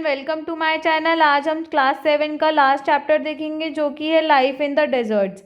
Everyone, welcome to my channel. आज हम class 7 का लास्ट चैप्टर देखेंगे जो कि है लाइफ इन द डेजर्ट्स।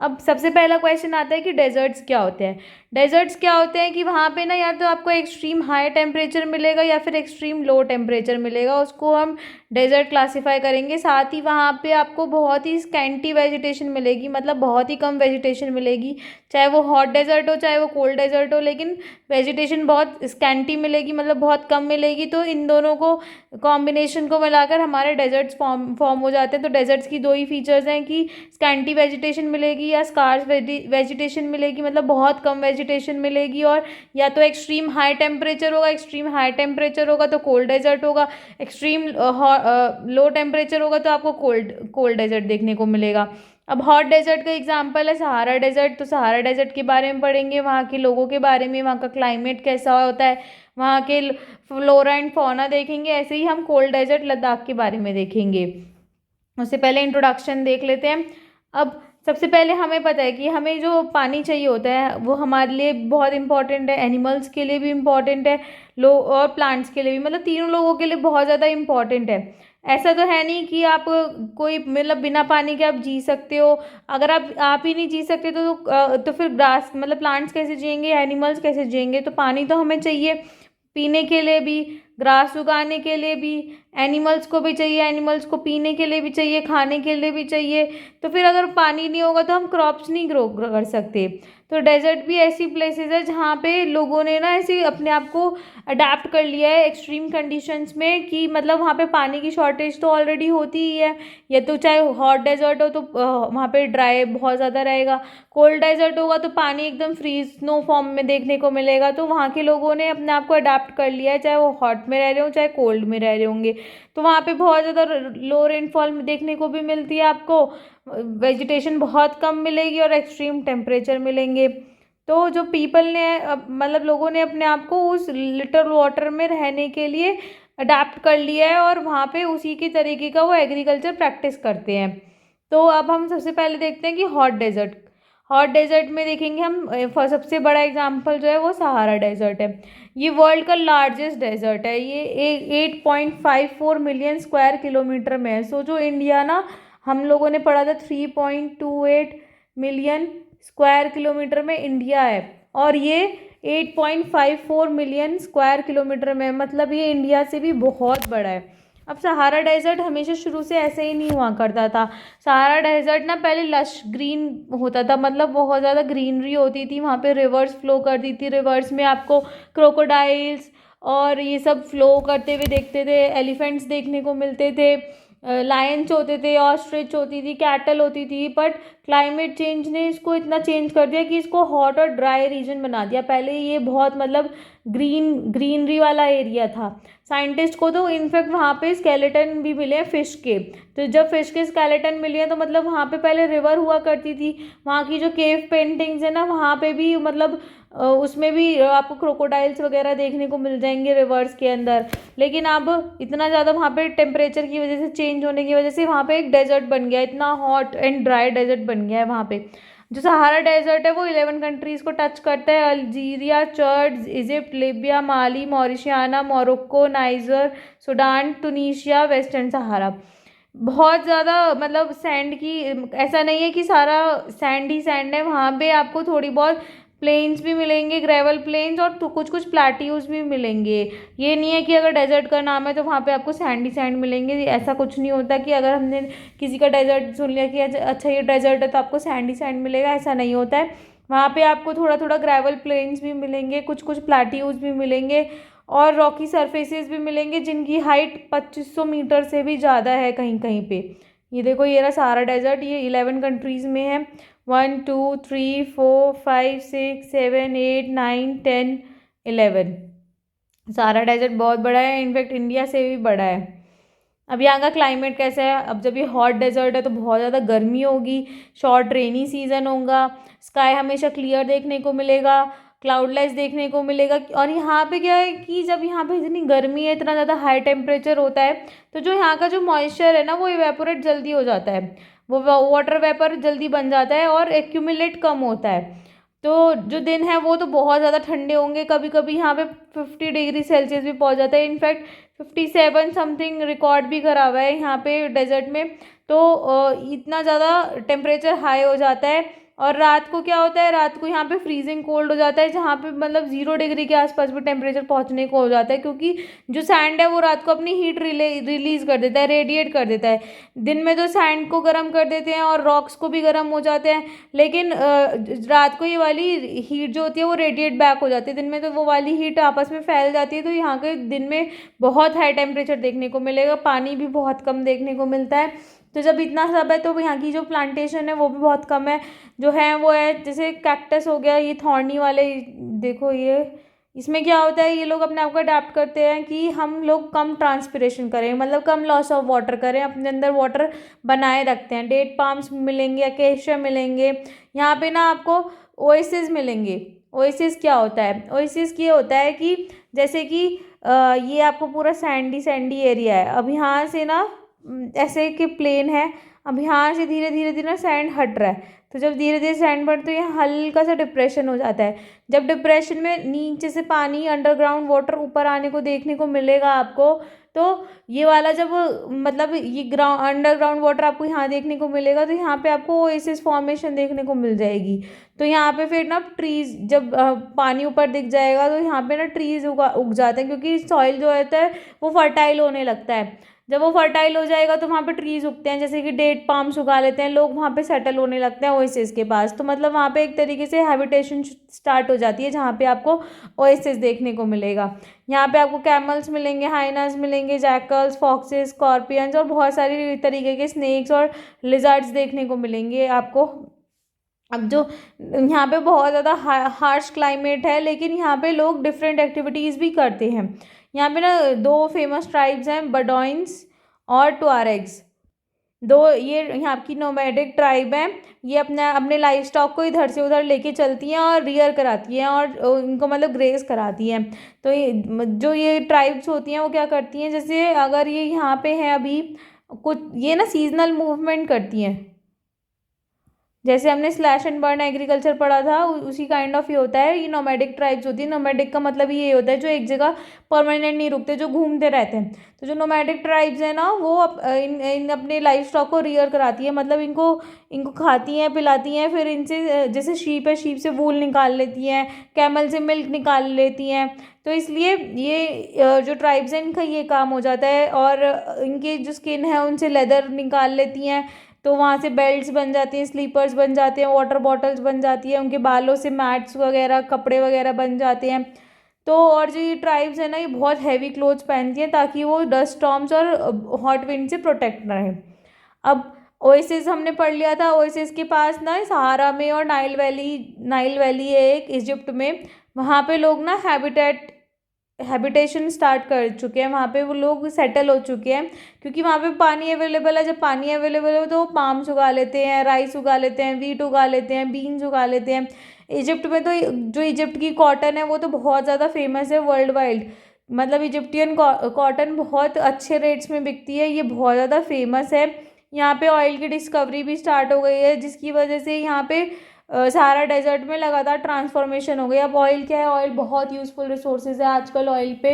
अब सबसे पहला क्वेश्चन आता है कि डेजर्ट्स क्या होते हैं। डेजर्ट्स क्या होते हैं कि वहाँ पे ना या तो आपको एक्सट्रीम हाई टेम्परेचर मिलेगा या फिर एक्सट्रीम लो टेम्परेचर मिलेगा, उसको हम डेजर्ट क्लासीफाई करेंगे। साथ ही वहाँ पे आपको बहुत ही स्कैंटी वेजिटेशन मिलेगी, मतलब बहुत ही कम वेजिटेशन मिलेगी, चाहे वो हॉट डेजर्ट हो चाहे वो कोल्ड डेजर्ट हो, लेकिन वेजिटेशन बहुत स्कैंटी मिलेगी, मतलब बहुत कम मिलेगी। तो इन दोनों को कॉम्बिनेशन को मिलाकर हमारे डेजर्ट्स फॉर्म हो जाते हैं। तो डेजर्ट्स की दो ही फीचर्स हैं कि स्कैंटी वेजिटेशन मिलेगी या स्कार्स वेजिटेशन मिलेगी, मतलब बहुत कम वेजिटेशन मिलेगी। और या तो एक्सट्रीम हाई टेम्परेचर होगा, एक्सट्रीम हाई टेम्परेचर होगा तो कोल्ड डेजर्ट होगा, एक्सट्रीम लो टेम्परेचर होगा तो आपको कोल्ड कोल्ड डेजर्ट देखने को मिलेगा। अब हॉट डेजर्ट का एग्जांपल है सहारा डेजर्ट। तो सहारा डेजर्ट के बारे में पढ़ेंगे, वहाँ के लोगों के बारे में, वहाँ का क्लाइमेट कैसा होता है, वहाँ के फ्लोरा एंड फौना देखेंगे। ऐसे ही हम कोल्ड डेजर्ट लद्दाख के बारे में देखेंगे। उससे पहले इंट्रोडक्शन देख लेते हैं। अब सबसे पहले हमें पता है कि हमें जो पानी चाहिए होता है वो हमारे लिए बहुत इंपॉर्टेंट है, एनिमल्स के लिए भी इम्पॉर्टेंट है, लोग और प्लांट्स के लिए भी, मतलब तीनों लोगों के लिए बहुत ज़्यादा इम्पॉर्टेंट है। ऐसा तो है नहीं कि आप कोई मतलब बिना पानी के आप जी सकते हो। अगर आप ही नहीं जी सकते तो फिर ग्रास मतलब प्लांट्स कैसे जिएंगे, एनिमल्स कैसे जिएंगे। तो पानी तो हमें चाहिए पीने के लिए भी, ग्रास उगाने के लिए भी, एनिमल्स को भी चाहिए, एनिमल्स को पीने के लिए भी चाहिए, खाने के लिए भी चाहिए। तो फिर अगर पानी नहीं होगा तो हम क्रॉप्स नहीं ग्रो कर सकते। तो डेजर्ट भी ऐसी प्लेसेस है जहाँ पे लोगों ने ना ऐसे अपने आप को अडेप्ट कर लिया है एक्सट्रीम कंडीशंस में, कि मतलब वहाँ पे पानी की शॉर्टेज तो ऑलरेडी होती ही है। या तो चाहे हॉट डेजर्ट हो तो वहाँ पे ड्राई बहुत ज़्यादा रहेगा, कोल्ड डेजर्ट होगा तो पानी एकदम फ्रीज स्नो फॉर्म में देखने को मिलेगा। तो वहाँ के लोगों ने अपने आप को अडेप्ट कर लिया है, चाहे वो हॉट में रह रहे हो चाहे कोल्ड में रह रहे होंगे। तो वहाँ पे बहुत ज़्यादा लो रेनफॉल देखने को भी मिलती है आपको, वेजिटेशन बहुत कम मिलेगी और एक्सट्रीम टेम्परेचर मिलेंगे। तो जो पीपल ने मतलब लोगों ने अपने आप को उस लिटल वाटर में रहने के लिए अडेप्ट कर लिया है और वहाँ पे उसी की तरीके का वो एग्रीकल्चर प्रैक्टिस करते हैं। तो अब हम सबसे पहले देखते हैं कि हॉट डेजर्ट। हॉट डेजर्ट में देखेंगे हम सबसे बड़ा एग्जांपल जो है वो सहारा डेजर्ट है। ये वर्ल्ड का लार्जेस्ट डेजर्ट है। ये 8.54 मिलियन स्क्वायर किलोमीटर में है। सो जो इंडिया ना, हम लोगों ने पढ़ा था 3.28 मिलियन स्क्वायर किलोमीटर में इंडिया है, और ये 8.54 मिलियन स्क्वायर किलोमीटर में, मतलब ये इंडिया से भी बहुत बड़ा है। अब सहारा डेजर्ट हमेशा शुरू से ऐसे ही नहीं हुआ करता था। सहारा डेजर्ट ना पहले लश ग्रीन होता था, मतलब बहुत ज़्यादा ग्रीनरी होती थी, वहाँ पे रिवर्स फ्लो करती थी, रिवर्स में आपको क्रोकोडाइल्स और ये सब फ्लो करते हुए देखते थे, एलिफेंट्स देखने को मिलते थे, लायंस होते थे, ऑस्ट्रिच होती थी, कैटल होती थी। बट क्लाइमेट चेंज ने इसको इतना चेंज कर दिया कि इसको हॉट और ड्राई रीजन बना दिया। पहले ये बहुत मतलब ग्रीनरी वाला एरिया था। साइंटिस्ट को तो इनफैक्ट वहाँ पे स्केलेटन भी मिले हैं फिश के। तो जब फिश के स्केलेटन मिले हैं तो मतलब वहाँ पे पहले रिवर हुआ करती थी। वहाँ की जो केव पेंटिंग्स है ना, वहाँ पे भी मतलब उसमें भी आपको क्रोकोडाइल्स वगैरह देखने को मिल जाएंगे रिवर्स के अंदर। लेकिन अब इतना ज़्यादा वहाँ पे टेम्परेचर की वजह से, चेंज होने की वजह से वहाँ पे एक डेजर्ट बन गया, इतना हॉट एंड ड्राई डेजर्ट बन गया है वहाँ पे। जो सहारा डेजर्ट है वो 11 कंट्रीज़ को टच करता है: अल्जीरिया, चर्च, इजिप्ट, लीबिया, माली, मॉरिशियाना, मोरक्को, नाइजर, सूडान, टुनीशिया, वेस्टर्न सहारा। बहुत ज़्यादा मतलब सैंड की, ऐसा नहीं है कि सारा सैंड ही सैंड है, वहाँ पे आपको थोड़ी बहुत प्लेन्स भी मिलेंगे, ग्रेवल प्लेन्स, और तो कुछ कुछ प्लाट्यूज भी मिलेंगे। ये नहीं है कि अगर डेजर्ट का नाम है तो वहाँ पे आपको सैंड ही सैंड मिलेंगे। ऐसा कुछ नहीं होता कि अगर हमने किसी का डेजर्ट सुन लिया कि अच्छा ये डेजर्ट है तो आपको सैंड ही सैंड मिलेगा, ऐसा नहीं होता है। वहाँ पे आपको थोड़ा थोड़ा ग्रेवल प्लेन्स भी मिलेंगे, कुछ कुछ प्लाट्यूज भी मिलेंगे, और रॉकी सरफेसेस भी मिलेंगे जिनकी हाइट 2500 मीटर से भी ज़्यादा है कहीं कहीं पे। ये देखो, ये रहा सहारा डेजर्ट, ये 11 कंट्रीज़ में है। 1 2 3 4 5 6 7 8 9 10 11। सहारा डेजर्ट बहुत बड़ा है, इनफैक्ट इंडिया से भी बड़ा है। अब यहाँ का क्लाइमेट कैसा है? अब जब ये हॉट डेजर्ट है तो बहुत ज़्यादा गर्मी होगी, शॉर्ट रेनी सीजन होगा, स्काई हमेशा क्लियर देखने को मिलेगा, क्लाउडलेस देखने को मिलेगा। और यहाँ पे क्या है कि जब यहाँ पे इतनी गर्मी है, इतना ज़्यादा हाई टेम्परेचर होता है, तो जो यहाँ का जो मॉइस्चर है ना वो इवेपोरेट जल्दी हो जाता है, वो वाटर वेपर जल्दी बन जाता है और एक्यूमुलेट कम होता है। तो जो दिन है वो तो बहुत ज़्यादा ठंडे होंगे, कभी कभी यहाँ पे 50 डिग्री सेल्सियस भी पहुँच जाता है। इनफैक्ट 57 समथिंग रिकॉर्ड भी करा हुआ है यहाँ पे डेजर्ट में। तो इतना ज़्यादा टेम्परेचर हाई हो जाता है। और रात को क्या होता है, रात को यहाँ पे फ्रीजिंग कोल्ड हो जाता है, जहाँ पे मतलब 0 डिग्री के आसपास भी टेम्परेचर पहुँचने को हो जाता है, क्योंकि जो सैंड है वो रात को अपनी हीट रिलीज कर देता है, रेडिएट कर देता है। दिन में तो सैंड को गर्म कर देते हैं और रॉक्स को भी गर्म हो जाते हैं, लेकिन रात को ये वाली हीट जो होती है वो रेडिएट बैक हो जाती है। दिन में तो वो वाली हीट आपस में फैल जाती है, तो यहाँ के दिन में बहुत हाई टेम्परेचर देखने को मिलेगा, पानी भी बहुत कम देखने को मिलता है। तो जब इतना सब है तो यहाँ की जो प्लांटेशन है वो भी बहुत कम है। जो है वो है जैसे कैक्टस हो गया, ये थॉर्नी वाले, देखो ये, इसमें क्या होता है, ये लोग अपने आप को अडेप्ट करते हैं कि हम लोग कम ट्रांसपिरेशन करें, मतलब कम लॉस ऑफ वाटर करें, अपने अंदर वाटर बनाए रखते हैं। डेट पाम्स मिलेंगे, अकेशिया मिलेंगे, यहाँ पे ना आपको ओएसिस मिलेंगे। ओएसिस क्या होता है, ओएसिस ये होता है कि जैसे कि ये आपको पूरा सैंडी सैंडी एरिया है, अब यहाँ से ना ऐसे कि प्लेन है, अब यहाँ से धीरे धीरे धीरे सैंड हट रहा है, तो जब धीरे धीरे सैंड बढ़ तो यहाँ हल्का सा डिप्रेशन हो जाता है। जब डिप्रेशन में नीचे से पानी, अंडरग्राउंड वाटर ऊपर आने को देखने को मिलेगा आपको, तो ये वाला जब मतलब ये अंडरग्राउंड वाटर आपको यहाँ देखने को मिलेगा, तो यहाँ पे आपको ओएसिस फॉर्मेशन देखने को मिल जाएगी। तो यहाँ पे फिर ना ट्रीज, जब पानी ऊपर दिख जाएगा तो यहाँ पे ना ट्रीज उग जाते हैं, क्योंकि सॉइल जो होता है वो फर्टाइल होने लगता है। जब वो फर्टाइल हो जाएगा तो वहाँ पे ट्रीज उगते हैं, जैसे कि डेट पाम्स उगा लेते हैं लोग, वहाँ पे सेटल होने लगते हैं ओएसिस के पास। तो मतलब वहाँ पे एक तरीके से हैबिटेशन स्टार्ट हो जाती है, जहाँ पे आपको ओएसिस देखने को मिलेगा। यहाँ पे आपको कैमल्स मिलेंगे, हाइनास मिलेंगे, जैकल्स, फॉक्सेस, स्कॉर्पियंस और बहुत सारी तरीके के स्नेक्स और लिजर्ड्स देखने को मिलेंगे आपको। अब जो यहाँ पे बहुत ज़्यादा हार्श क्लाइमेट है, लेकिन यहाँ पे लोग डिफरेंट एक्टिविटीज़ भी करते हैं। यहाँ पे ना दो फेमस ट्राइब्स हैं, बडोइंस और टुआरेग्स। दो ये यहाँ की नोमैडिक ट्राइब हैं, ये अपने लाइफ स्टॉक को इधर से उधर लेके चलती हैं और रियर कराती हैं और इनको मतलब ग्रेस कराती हैं। तो ये ट्राइब्स होती हैं वो क्या करती हैं, जैसे अगर ये यहाँ पे हैं अभी कुछ, ये ना सीजनल मूवमेंट करती हैं। जैसे हमने स्लैश एंड बर्न एग्रीकल्चर पढ़ा था, उसी काइंड ऑफ ये होता है। ये नोमैडिक ट्राइब्स होती है। नोमैडिक का मतलब ये होता है जो एक जगह परमानेंट नहीं रुकते, जो घूमते रहते हैं। तो जो नोमैडिक ट्राइब्स है ना वो इन अपने लाइफ स्टॉक को रियर कराती है, मतलब इनको इनको खाती हैं, पिलाती हैं, फिर इनसे जैसे शीप है, शीप से वूल निकाल लेती हैं, कैमल से मिल्क निकाल लेती हैं। तो इसलिए ये जो ट्राइब्स हैं इनका ये काम हो जाता है, और इनकी जो स्किन है उनसे लेदर निकाल लेती हैं, तो वहाँ से बेल्ट्स बन जाती हैं, स्लीपर्स बन जाते हैं, वाटर बॉटल्स बन जाती है, उनके बालों से मैट्स वगैरह, कपड़े वगैरह बन जाते हैं। तो और जो ये ट्राइब्स है ना ये बहुत हैवी क्लोथ्स पहनती हैं ताकि वो डस्ट स्टॉर्म्स और हॉट विंड से प्रोटेक्ट रहे। अब ओएसिस हमने पढ़ लिया था। ओएसिस के पास ना सहारा में और नाइल वैली है एक इजिप्ट में, वहाँ पे लोग ना हैबिटेशन स्टार्ट कर चुके हैं, वहाँ पे वो लोग सेटल हो चुके हैं, क्योंकि वहाँ पे पानी अवेलेबल है। जब पानी अवेलेबल हो तो पाम्स उगा लेते हैं, राइस उगा लेते हैं, वीट उगा लेते हैं, बीन्स उगा लेते हैं। इजिप्ट में तो जो इजिप्ट की कॉटन है वो तो बहुत ज़्यादा फेमस है वर्ल्ड वाइड, मतलब इजिप्टियन कॉटन बहुत अच्छे रेट्स में बिकती है, ये बहुत ज़्यादा फेमस है। यहाँ पे ऑयल की डिस्कवरी भी स्टार्ट हो गई है, जिसकी वजह से यहाँ पे सहारा डेजर्ट में लगातार ट्रांसफॉर्मेशन हो गई। अब ऑयल क्या है, ऑयल बहुत यूज़फुल रिसोर्सेज है आजकल। ऑयल पे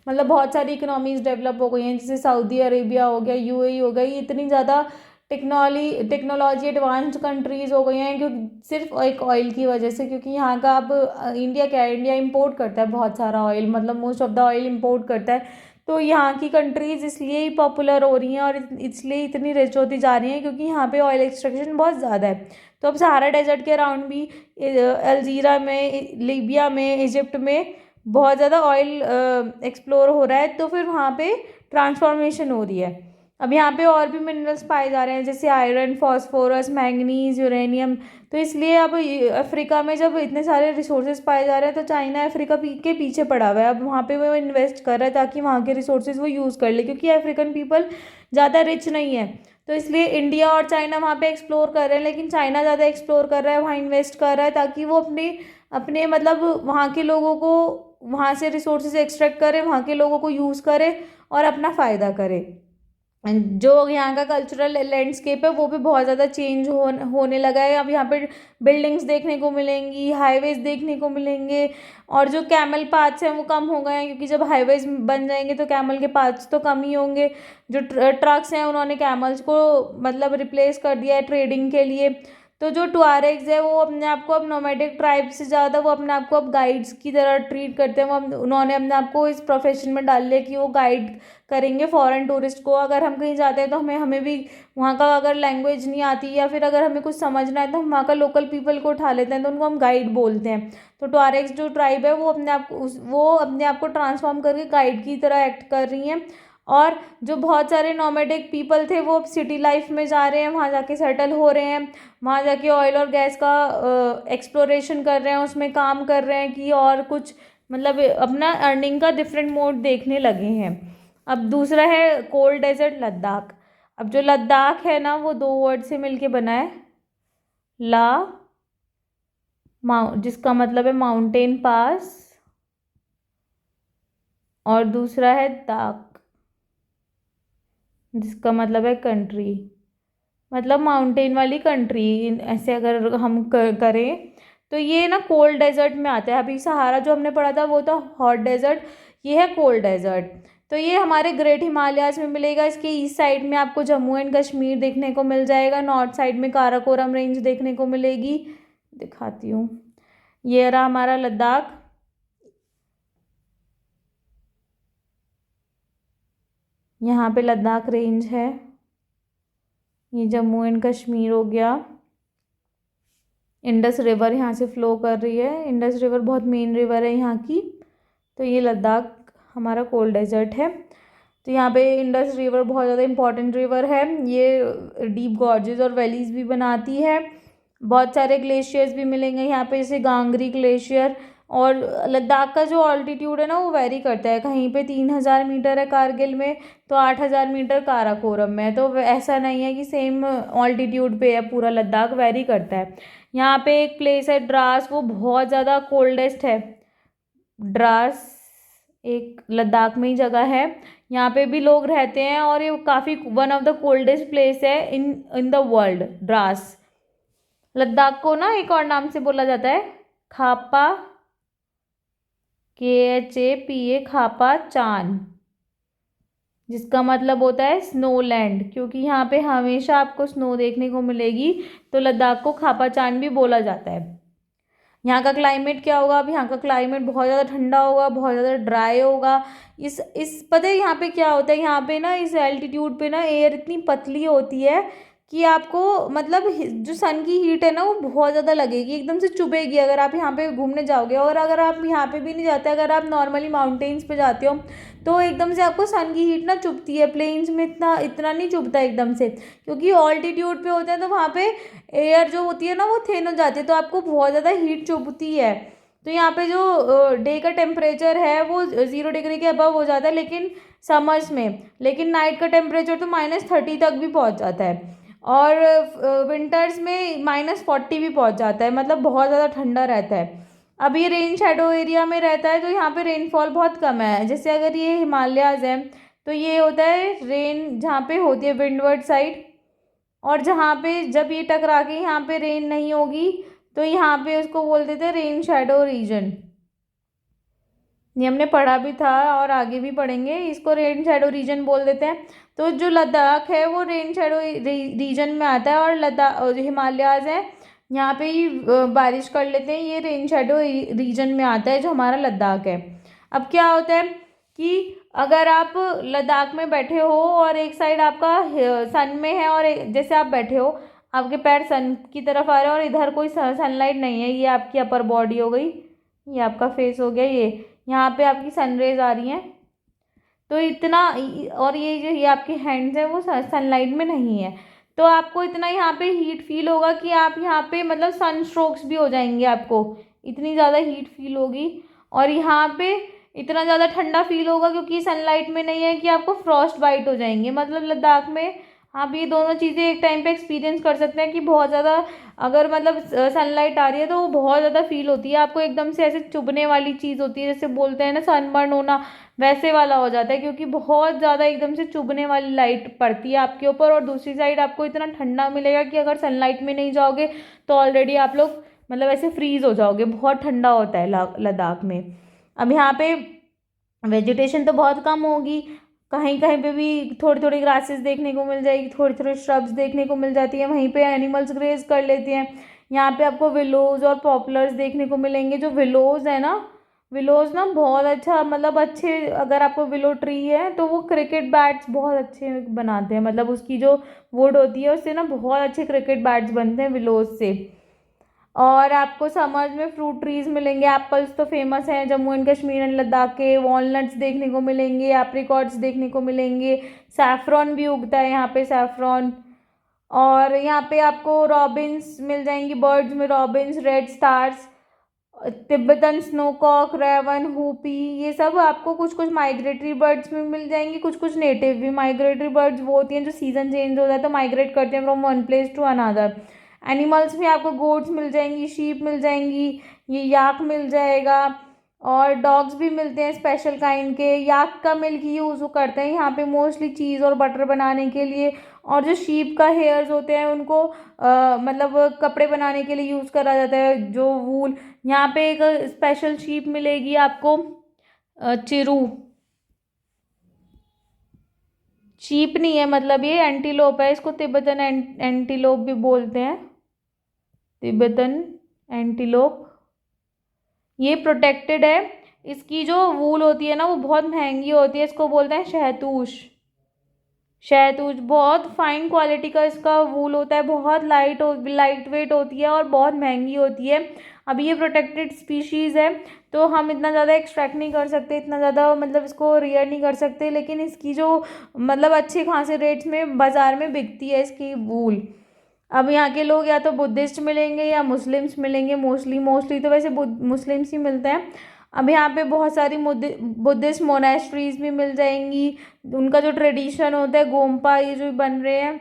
मतलब बहुत सारी इकोनॉमीज डेवलप हो गई हैं, जैसे सऊदी अरेबिया हो गया, यूएई हो गई, इतनी ज़्यादा टेक्नोलॉजी एडवांस्ड कंट्रीज़ हो गई हैं क्योंकि सिर्फ एक ऑयल की वजह से। क्योंकि यहाँ का अब इंडिया क्या है, इंडिया इंपोर्ट करता है बहुत सारा ऑयल, मतलब most of the oil import करता है। तो यहाँ की कंट्रीज़ इसलिए ही पॉपुलर हो रही हैं और इसलिए इतनी रिच होती जा रही हैं, क्योंकि यहाँ पे ऑयल एक्सट्रैक्शन बहुत ज़्यादा है। तो अब सहारा डेजर्ट के अराउंड भी अल्जीरा में, लीबिया में, इजिप्ट में बहुत ज़्यादा ऑयल एक्सप्लोर हो रहा है, तो फिर वहाँ पे ट्रांसफॉर्मेशन हो रही है। अब यहाँ पे और भी मिनरल्स पाए जा रहे हैं, जैसे आयरन, फास्फोरस, मैंगनीज, यूरेनियम। तो इसलिए अब अफ्रीका में जब इतने सारे रिसोर्सेज पाए जा रहे हैं तो चाइना अफ्रीका के पीछे पड़ा हुआ है। अब वहाँ पे वो इन्वेस्ट कर रहा है ताकि वहाँ के रिसोर्सेज वो यूज़ कर ले, क्योंकि अफ्रीकन पीपल ज़्यादा रिच नहीं है। तो इसलिए इंडिया और चाइना वहाँ पे एक्सप्लोर कर रहे हैं, लेकिन चाइना ज़्यादा एक्सप्लोर कर रहा है, वहाँ इन्वेस्ट कर रहा है ताकि वो अपने अपने मतलब वहाँ के लोगों को वहाँ से रिसोर्सेज एक्सट्रैक्ट करे, वहाँ के लोगों को यूज़ करे और अपना फ़ायदा करे। जो यहाँ का कल्चरल लैंडस्केप है वो भी बहुत ज़्यादा चेंज होने लगा है। अब यहाँ पे बिल्डिंग्स देखने को मिलेंगी, हाईवेज देखने को मिलेंगे, और जो कैमल पाथ्स हैं वो कम हो गए हैं, क्योंकि जब हाईवेज बन जाएंगे तो कैमल के पाथ्स तो कम ही होंगे। जो ट्रक्स हैं उन्होंने कैमल्स को मतलब रिप्लेस कर दिया है ट्रेडिंग के लिए। तो जो टुआरेग्स है वो अपने आप को अब नोमैडिक ट्राइब से ज़्यादा वो अपने आप को अब गाइड्स की तरह ट्रीट करते हैं। उन्होंने अपने आप को इस प्रोफेशन में डाल लिया कि वो गाइड करेंगे फॉरेन टूरिस्ट को। अगर हम कहीं जाते हैं तो हमें भी वहाँ का अगर लैंग्वेज नहीं आती या फिर अगर हमें कुछ समझना है तो हम वहाँ का लोकल पीपल को उठा लेते हैं, तो उनको हम गाइड बोलते हैं। तो टुआरेग्स जो ट्राइब है वो अपने आप को ट्रांसफॉर्म करके गाइड की तरह एक्ट कर रही हैं। और जो बहुत सारे नोमैडिक पीपल थे वो अब सिटी लाइफ में जा रहे हैं, वहाँ जाके सेटल हो रहे हैं, वहाँ जाके ऑयल और गैस का एक्सप्लोरेशन कर रहे हैं, उसमें काम कर रहे हैं कि और कुछ मतलब अपना अर्निंग का डिफरेंट मोड देखने लगे हैं। अब दूसरा है कोल्ड डेजर्ट लद्दाख। अब जो लद्दाख है ना वो 2 वर्ड से मिलके बना है, ला जिसका मतलब है माउंटेन पास, और दूसरा है दाक जिसका मतलब है कंट्री, मतलब माउंटेन वाली कंट्री। ऐसे अगर हम करें तो ये ना कोल्ड डेजर्ट में आता है। अभी सहारा जो हमने पढ़ा था वो था हॉट डेजर्ट, ये है कोल्ड डेजर्ट। तो ये हमारे ग्रेट हिमालयाज में मिलेगा। इसके ईस्ट साइड में आपको जम्मू एंड कश्मीर देखने को मिल जाएगा, नॉर्थ साइड में काराकोरम रेंज देखने को मिलेगी। दिखाती हूँ, ये रहा हमारा लद्दाख। यहाँ पे लद्दाख रेंज है, ये जम्मू एंड कश्मीर हो गया। इंडस रिवर यहाँ से फ़्लो कर रही है, इंडस रिवर बहुत मेन रिवर है यहाँ की। तो ये लद्दाख हमारा कोल्ड डेजर्ट है। तो यहाँ पे इंडस रिवर बहुत ज़्यादा इंपॉर्टेंट रिवर है, ये डीप गॉर्जेस और वैलीज भी बनाती है। बहुत सारे ग्लेशियर्स भी मिलेंगे यहाँ पे, जैसे गांगरी ग्लेशियर। और लद्दाख का जो ऑल्टीट्यूड है ना वो वेरी करता है, कहीं पे 3000 मीटर है कारगिल में, तो 8000 मीटर काराकोरम में है। तो ऐसा नहीं है कि सेम ऑल्टीट्यूड पे है, पूरा लद्दाख वेरी करता है। यहाँ पे एक प्लेस है द्रास, वो बहुत ज़्यादा कोल्डेस्ट है। द्रास एक लद्दाख में ही जगह है, यहाँ पे भी लोग रहते हैं, और ये काफ़ी one of the coldest place है in the world. Dras Ladakh को ना एक और नाम से बोला जाता है खापा, KHAPA, खापा चान, जिसका मतलब होता है स्नो लैंड, क्योंकि यहाँ पे हमेशा आपको स्नो देखने को मिलेगी। तो लद्दाख को खापा चान भी बोला जाता है। यहाँ का क्लाइमेट क्या होगा? अब यहाँ का क्लाइमेट बहुत ज़्यादा ठंडा होगा, बहुत ज़्यादा ड्राई होगा। इस पता है यहाँ पे क्या होता है? यहाँ पे ना इस एल्टीट्यूड पे ना एयर इतनी पतली होती है कि आपको मतलब जो सन की हीट है ना वो बहुत ज़्यादा लगेगी, एकदम से चुभेगी अगर आप यहाँ पे घूमने जाओगे। और अगर आप यहाँ पे भी नहीं जाते, अगर आप नॉर्मली माउंटेन्स पे जाते हो तो एकदम से आपको सन की हीट ना चुभती है। प्लेन्स में इतना इतना नहीं चुभता एकदम से, क्योंकि ऑल्टीट्यूड पे होते हैं तो वहाँ पे एयर जो होती है ना वो थिन हो जाती है, तो आपको बहुत ज़्यादा हीट चुभती है। तो यहाँ पे जो डे का टेम्परेचर है वो 0 डिग्री के अबव हो जाता है लेकिन समर्स में, लेकिन नाइट का टेम्परेचर तो -30 तक भी पहुँच जाता है, और विंटर्स में -40 भी पहुँच जाता है, मतलब बहुत ज़्यादा ठंडा रहता है। अब ये रेन शेडो एरिया में रहता है तो यहाँ पे रेनफॉल बहुत कम है। जैसे अगर ये हिमालयाज है तो ये होता है रेन जहाँ पे होती है विंडवर्ड साइड, और जहाँ पे जब ये टकरा के यहाँ पे रेन नहीं होगी तो यहाँ पे उसको बोल देते हैं रेन शेडो रीजन। ये हमने पढ़ा भी था और आगे भी पढ़ेंगे, इसको रेन शेडो रीजन बोल देते हैं। तो जो लद्दाख है वो रेन शेडो रीजन में आता है, और लद्दाख जो हिमालयाज है यहाँ पे ही बारिश कर लेते हैं, ये रेन शेडो रीजन में आता है जो हमारा लद्दाख है। अब क्या होता है कि अगर आप लद्दाख में बैठे हो और एक साइड आपका सन में है, और जैसे आप बैठे हो आपके पैर सन की तरफ आ रहे हैं और इधर कोई सनलाइट नहीं है, ये आपकी अपर बॉडी हो गई, ये आपका फेस हो गया, ये यहाँ पे आपकी सनरेज आ रही हैं, तो इतना, और ये आपके हैंड्स हैं वो सनलाइट में नहीं है, तो आपको इतना यहाँ पे हीट फील होगा कि आप यहाँ पे मतलब सन स्ट्रोक्स भी हो जाएंगे, आपको इतनी ज़्यादा हीट फील होगी। और यहाँ पे इतना ज़्यादा ठंडा फील होगा क्योंकि सनलाइट में नहीं है कि आपको फ्रॉस्ट बाइट हो जाएंगे। मतलब लद्दाख में आप ये दोनों चीज़ें एक टाइम पे एक्सपीरियंस कर सकते हैं कि बहुत ज़्यादा अगर मतलब सनलाइट आ रही है तो वो बहुत ज़्यादा फील होती है आपको, एकदम से ऐसे चुभने वाली चीज़ होती है, जैसे बोलते हैं ना सनबर्न होना, वैसे वाला हो जाता है, क्योंकि बहुत ज़्यादा एकदम से चुभने वाली लाइट पड़ती है आपके ऊपर। और दूसरी साइड आपको इतना ठंडा मिलेगा कि अगर सनलाइट में नहीं जाओगे तो ऑलरेडी आप लोग मतलब ऐसे फ्रीज हो जाओगे, बहुत ठंडा होता है लद्दाख में। अब यहाँ पे वेजिटेशन तो बहुत कम होगी, कहीं कहीं पे भी थोड़ी थोड़ी ग्रासेस देखने को मिल जाएगी, थोड़ी थोड़ी श्रब्स देखने को मिल जाती है, वहीं पे एनिमल्स ग्रेज कर लेते हैं। यहाँ पे आपको विलोज और पॉपुलर्स देखने को मिलेंगे। जो विलोज है ना, विलोज ना बहुत अच्छा मतलब अच्छे, अगर आपको विलो ट्री है तो वो क्रिकेट बैट्स बहुत अच्छे बनाते हैं, मतलब उसकी जो वुड होती है उससे ना बहुत अच्छे क्रिकेट बैट्स बनते हैं विलोज से। और आपको समर्स में फ्रूट ट्रीज मिलेंगे, एप्पल्स तो फेमस हैं जम्मू एंड कश्मीर एंड लद्दाख के, वॉलनट्स देखने को मिलेंगे, एप्रिकॉट्स देखने को मिलेंगे, सैफरॉन भी उगता है यहाँ पे, सैफरॉन। और यहाँ पे आपको रॉबिन्स मिल जाएंगी, बर्ड्स में robins, redstarts, Tibetan snowcock, raven, hoopoe, ये सब आपको कुछ कुछ माइग्रेटरी बर्ड्स में मिल जाएंगी, कुछ कुछ नेटिव भी। माइग्रेटरी बर्ड्स वो होती हैं जो सीजन चेंज होता है तो माइग्रेट करते हैं from one place to another. Animals में आपको गोट्स मिल जाएंगी, शीप मिल जाएंगी, ये याक मिल जाएगा, और डॉग्स भी मिलते हैं स्पेशल काइंड के। याक का मिल्क यूज़ करते हैं यहाँ पे मोस्टली चीज़ और बटर बनाने के लिए। और जो शीप का हेयर्स होते हैं उनको मतलब कपड़े बनाने के लिए यूज़ करा जाता है, जो वूल। यहाँ पे एक स्पेशल शीप मिलेगी आपको, चिरू, शीप नहीं है, मतलब ये एंटीलोप है, इसको तिब्बतन एंटीलोप भी बोलते हैं, तिब्बतन एंटीलोप। ये प्रोटेक्टेड है, इसकी जो वूल होती है ना वो बहुत महंगी होती है, इसको बोलते हैं शहतूश। शहतूश बहुत फाइन क्वालिटी का इसका वूल होता है, बहुत लाइट वेट होती है और बहुत महंगी होती है। अभी ये प्रोटेक्टेड स्पीशीज़ है तो हम इतना ज़्यादा एक्सट्रैक्ट नहीं कर सकते, इतना ज़्यादा मतलब इसको रियर नहीं कर सकते, लेकिन इसकी जो मतलब अच्छे खासे रेट्स में बाज़ार में बिकती है इसकी वूल। अब यहाँ के लोग या तो बुद्धिस्ट मिलेंगे या मुस्लिम्स मिलेंगे, मोस्टली मोस्टली तो वैसे मुस्लिम्स ही मिलते हैं। अब यहाँ पे बहुत सारी बुद्धिस्ट मोनेस्ट्रीज भी मिल जाएंगी, उनका जो ट्रेडिशन होता है गोम्पा, ये जो बन रहे हैं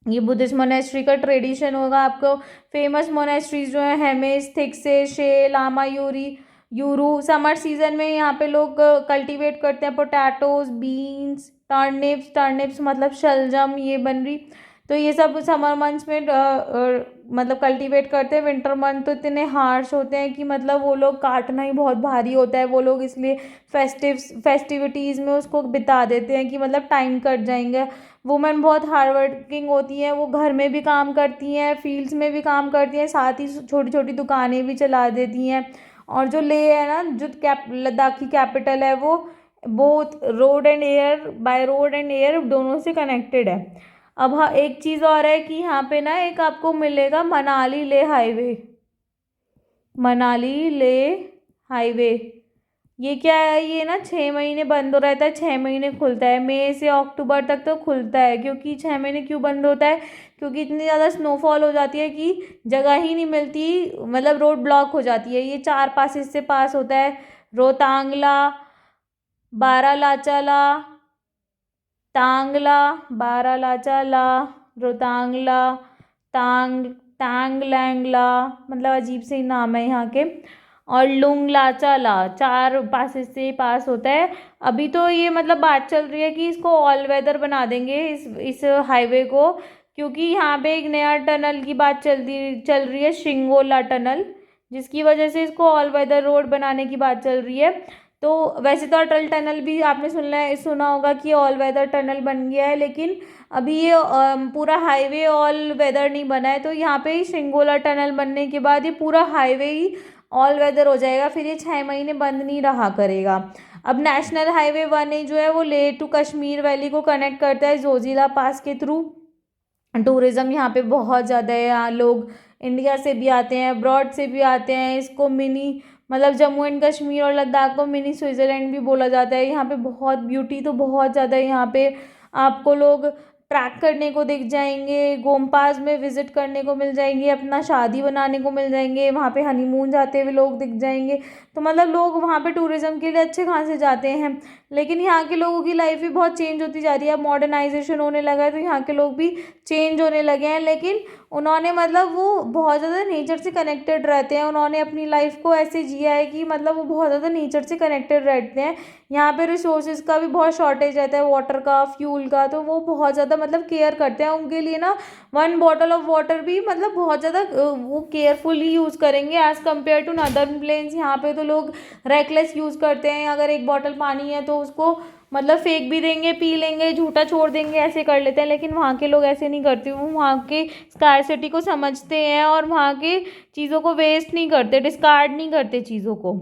ये बुद्धिस्ट मोनेस्ट्री का ट्रेडिशन होगा। आपको फेमस मोनेस्ट्रीज जो है हेमिस, थिक्से, शे, लामा यूरी, यूरू। समर सीजन में यहाँ पे लोग कल्टीवेट करते हैं पोटैटोज, बीन्स, टर्निप्स मतलब शलजम, ये बन रही। तो ये सब समर मंथ्स में मतलब कल्टीवेट करते हैं। विंटर मंथ तो इतने हार्श होते हैं कि मतलब वो लोग काटना ही बहुत भारी होता है, वो लोग इसलिए फेस्टिविटीज़ में उसको बिता देते हैं कि मतलब टाइम कट जाएंगे। वुमेन बहुत हार्ड वर्किंग होती हैं, वो घर में भी काम करती हैं, फील्ड्स में भी काम करती हैं, साथ ही छोटी छोटी दुकानें भी चला देती हैं। और जो लेह है ना, जो लद्दाख की कैपिटल है, वो both road and air, by road and air दोनों से कनेक्टेड है। अब हाँ, एक चीज़ और है कि यहाँ पे ना एक आपको मिलेगा मनाली ले हाईवे, मनाली ले हाईवे। ये क्या है, ये ना 6 महीने बंद हो रहता है, 6 महीने खुलता है, मई से अक्टूबर तक तो खुलता है। क्योंकि 6 महीने क्यों बंद होता है, क्योंकि इतनी ज़्यादा स्नोफॉल हो जाती है कि जगह ही नहीं मिलती, मतलब रोड ब्लॉक हो जाती है। ये 4 पासेस से पास होता है, रोहतांगला, बारालाचाला, तांगला, बारालाचाला, रोहतांगला, तांगलैंगला, मतलब अजीब से ही नाम है यहाँ के, और लुंगलाचाला, 4 पासेस से पास होता है। अभी तो ये मतलब बात चल रही है कि इसको ऑल वेदर बना देंगे इस हाईवे को, क्योंकि यहाँ पे एक नया टनल की बात चल रही है, शिंगोला टनल, जिसकी वजह से इसको ऑल वेदर रोड बनाने की बात चल रही है। तो वैसे तो अटल टनल भी आपने सुना होगा कि ऑल वेदर टनल बन गया है, लेकिन अभी ये पूरा हाईवे ऑल वेदर नहीं बना है। तो यहाँ पे ही शिंगोला टनल बनने के बाद ये पूरा हाईवे ही ऑल वेदर हो जाएगा, फिर ये 6 महीने बंद नहीं रहा करेगा। अब नेशनल हाईवे 1A जो है वो लेह टू कश्मीर वैली को कनेक्ट करता है जोजिला पास के थ्रू। टूरिज़्म यहाँ पे बहुत ज़्यादा है, यहाँ लोग इंडिया से भी आते हैं, अब्रॉड से भी आते हैं। इसको मिनी मतलब जम्मू एंड कश्मीर और लद्दाख को मिनी स्विट्ज़रलैंड भी बोला जाता है। यहाँ पे बहुत ब्यूटी तो बहुत ज़्यादा है, यहाँ पे आपको लोग ट्रैक करने को दिख जाएंगे, गोम्पाज में विजिट करने को मिल जाएंगे, अपना शादी बनाने को मिल जाएंगे, वहाँ पे हनीमून जाते हुए लोग दिख जाएंगे। तो मतलब लोग वहाँ पे टूरिज़्म के लिए अच्छे खासे जाते हैं। लेकिन यहाँ के लोगों की लाइफ भी बहुत चेंज होती जा रही है, अब मॉडर्नाइजेशन होने लगा है तो यहाँ के लोग भी चेंज होने लगे हैं। लेकिन उन्होंने मतलब वो बहुत ज़्यादा नेचर से कनेक्टेड रहते हैं, उन्होंने अपनी लाइफ को ऐसे जिया है कि मतलब वो बहुत ज़्यादा नेचर से कनेक्टेड रहते हैं। यहाँ पे रिसोर्सेज का भी बहुत शॉर्टेज रहता है, वाटर का, फ्यूल का, तो वो बहुत ज़्यादा मतलब केयर करते हैं। उनके लिए ना 1 बॉटल ऑफ वाटर भी मतलब बहुत ज़्यादा वो केयरफुली यूज़ करेंगे as compare to northern plains. यहाँ पे तो लोग रेकलेस यूज़ करते हैं, अगर एक बॉटल पानी है तो उसको मतलब फेंक भी देंगे, पी लेंगे, झूठा छोड़ देंगे, ऐसे कर लेते हैं। लेकिन वहाँ के लोग ऐसे नहीं करते, वो वहाँ के स्कार्सिटी को समझते हैं और वहाँ के चीज़ों को वेस्ट नहीं करते, डिस्कार्ड नहीं करते चीज़ों को।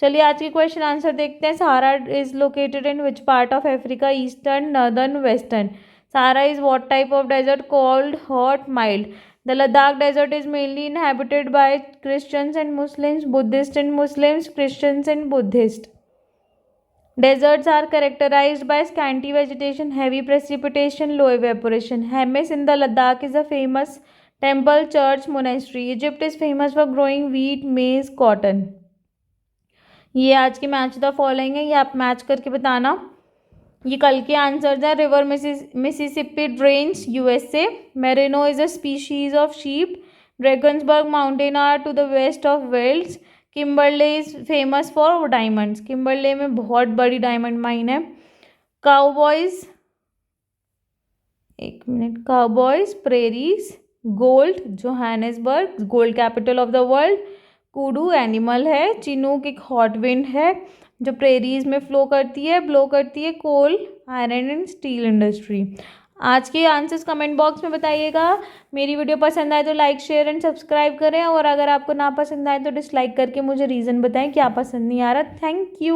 चलिए आज के क्वेश्चन आंसर देखते हैं। Sahara is located in which part of Africa? Eastern, northern, western? Sahara is what type of desert? Cold, hot, mild? The Ladakh desert is mainly inhabited by Christians and Muslims, Buddhists and Muslims, Christians and Buddhists. Deserts are characterized by scanty vegetation, heavy precipitation, low evaporation. Hemis in the Ladakh is a famous temple, church, monastery. Egypt is famous for growing wheat, maize, cotton. ये आज के match the following है, ये आप match करके बताना। ये कल के आंसर है। River Mississippi drains USA. Merino is a species of sheep. Drakensberg mountain are to the west of Wales. Kimberley is famous for diamonds. Kimberley में बहुत बड़ी डायमंड माइन है। काउबॉयज, एक minute, cowboys prairies. Gold, Johannesburg, gold capital of the world. Kudu animal है। Chinook एक hot wind है जो prairies में फ्लो करती है, ब्लो करती है। कोल, आयरन एंड स्टील इंडस्ट्री। आज के आंसर्स कमेंट बॉक्स में बताइएगा। मेरी वीडियो पसंद आए तो लाइक, शेयर एंड सब्सक्राइब करें, और अगर आपको ना पसंद आए तो डिसलाइक करके मुझे रीज़न बताएं क्या पसंद नहीं आ रहा। Thank you.